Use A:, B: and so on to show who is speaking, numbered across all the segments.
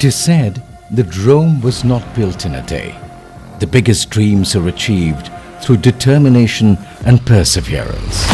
A: It is said that Rome was not built in a day. The biggest dreams are achieved through determination and perseverance.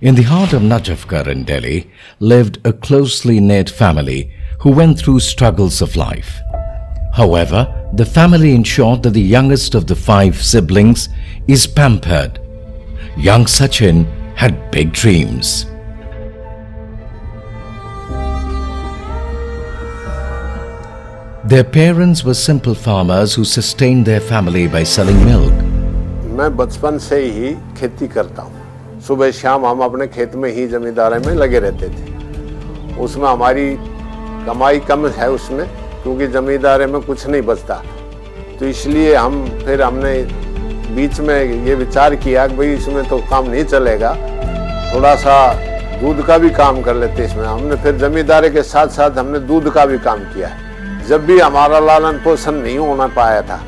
A: In the heart of Najafgarh in Delhi lived a closely knit family who went through struggles of life. However, the family ensured that the youngest of the 5 siblings is pampered. Young Sachin had big dreams. Their parents were simple farmers who sustained their family by selling milk.
B: मैं बचपन से ही खेती करता हूँ। सुबह शाम हम अपने खेत में ही जमींदारी में लगे रहते थे। उसमें हमारी कमाई कम है उसमें, क्योंकि जमींदारी में कुछ नहीं बचता। तो इसलिए हमने बीच में ये विचार किया कि भाई इसमें तो काम नहीं चलेगा, थोड़ा सा दूध का भी काम कर लेते इसमें। हमने फिर जमींदारी के साथ साथ हमने दूध का भी काम किया। जब भी हमारा लालन पोषण नहीं होना पाया था,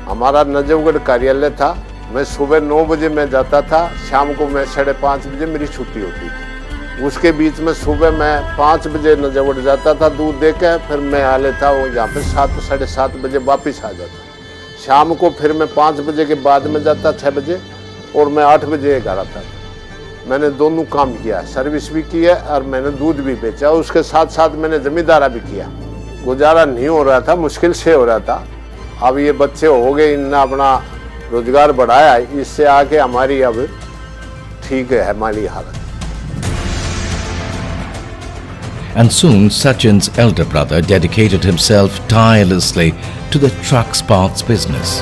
B: हमारा नजफगढ़ कार्यालय था। मैं सुबह 9 बजे मैं जाता था, शाम को मैं 5:30 बजे मेरी छुट्टी होती थी। उसके बीच में सुबह मैं 5 बजे नजफगढ़ जाता था दूध देकर, फिर मैं आ लेता वो यहाँ पे 7 साढ़े 7 बजे वापस आ जाता। शाम को फिर मैं 5 बजे के बाद में जाता 6 बजे, और मैं 8 बजे घर आता था। मैंने दोनों काम किया, सर्विस भी किया और मैंने दूध भी बेचा। उसके साथ साथ मैंने जमींदारा भी किया। गुजारा नहीं हो रहा था, मुश्किल से हो रहा था। अब ये बच्चे हो गए, इनने अपना रोजगार बढ़ाया, इससे आके हमारी अब ठीक है हमारी हालत।
A: And soon Sachin's elder brother dedicated himself tirelessly to the trucks parts business.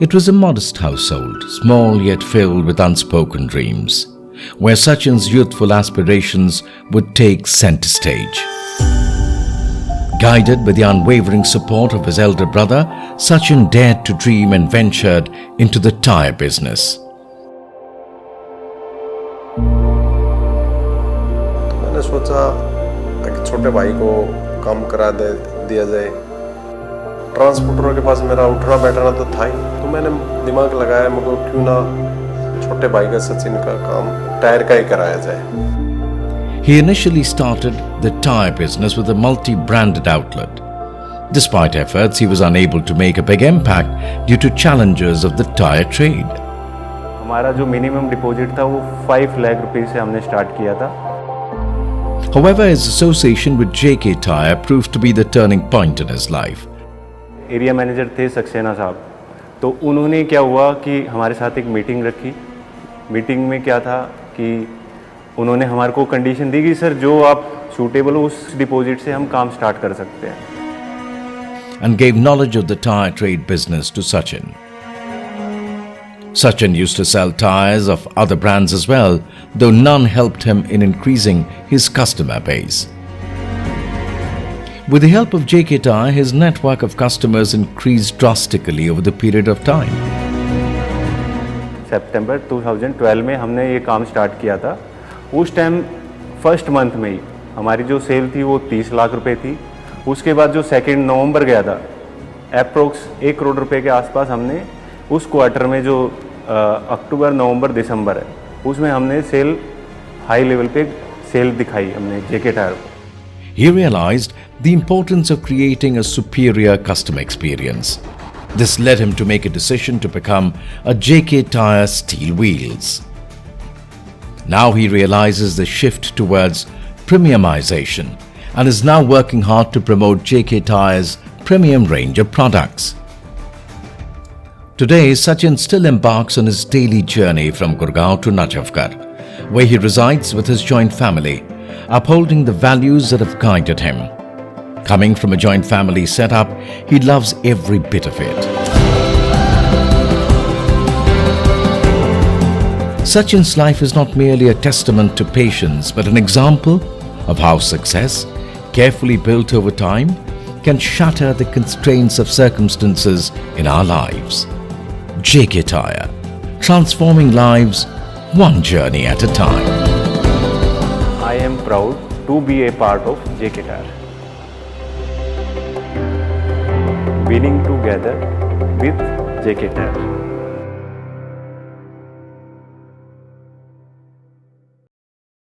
A: It was a modest household, small yet filled with unspoken dreams, where Sachin's youthful aspirations would take center stage. Guided by the unwavering support of his elder brother, Sachin dared to dream and ventured into the tyre business.
C: मैंने सोचा कि छोटे भाई को काम करा दिया जाए। ट्रांसपोर्टरों के पास मेरा उठना बैठना तो था ही, तो मैंने दिमाग लगाया मुझको क्यों ना छोटे भाई का सचिन का काम टायर का ही कराया जाए।
A: He initially started the tyre business with a multi-branded outlet. Despite efforts, he was unable to make a big impact due to challenges of the tyre trade.
D: हमारा जो मिनिमम डिपॉजिट था वो 5 लाख रुपए से हमने स्टार्ट किया था।
A: However, his association with JK Tyre proved to be the turning point in his life.
D: Area manager थे सक्सेना साहब, तो उन्होंने क्या हुआ कि हमारे साथ एक मीटिंग रखी। मीटिंग में क्या था कि उन्होंने हमारे को कंडीशन दी कि सर जो आप सूटेबल हो उस डिपॉजिट से हम काम स्टार्ट कर सकते हैं।
A: And gave knowledge of the tyre trade business to Sachin. Sachin used to sell tyres of other brands as well, though none helped him in increasing his customer base. With the help of JK Tyre, his network of customers increased drastically over the period of time.
D: सितंबर 2012 में हमने ये काम start किया था। उस time first month में ही हमारी जो सेल थी वो 30 लाख रुपए थी। उसके बाद जो 2 नवंबर गया था, अप्रोक्स 1 करोड़ रुपए के आसपास हमने उस क्वार्टर में जो अक्टूबर नवंबर दिसंबर है उसमें हमने सेल हाई लेवल पे सेल दिखाई हमने JK टायर को।
A: He realized the importance of creating a superior customer experience. This led him to make a decision to become a JK Tyre Steel Wheels. Now he realizes the shift towards premiumization and is now working hard to promote JK Tyre's premium range of products. Today, Sachin still embarks on his daily journey from Gurgaon to Najafgarh, where he resides with his joint family, upholding the values that have guided him. Coming from a joint family setup, he loves every bit of it. Sachin's life is not merely a testament to patience, but an example of how success, carefully built over time, can shatter the constraints of circumstances in our lives. JK Tyre, transforming lives one journey at a time.
D: I am proud to be a part of JK Tyre. Winning together with JK Tyre.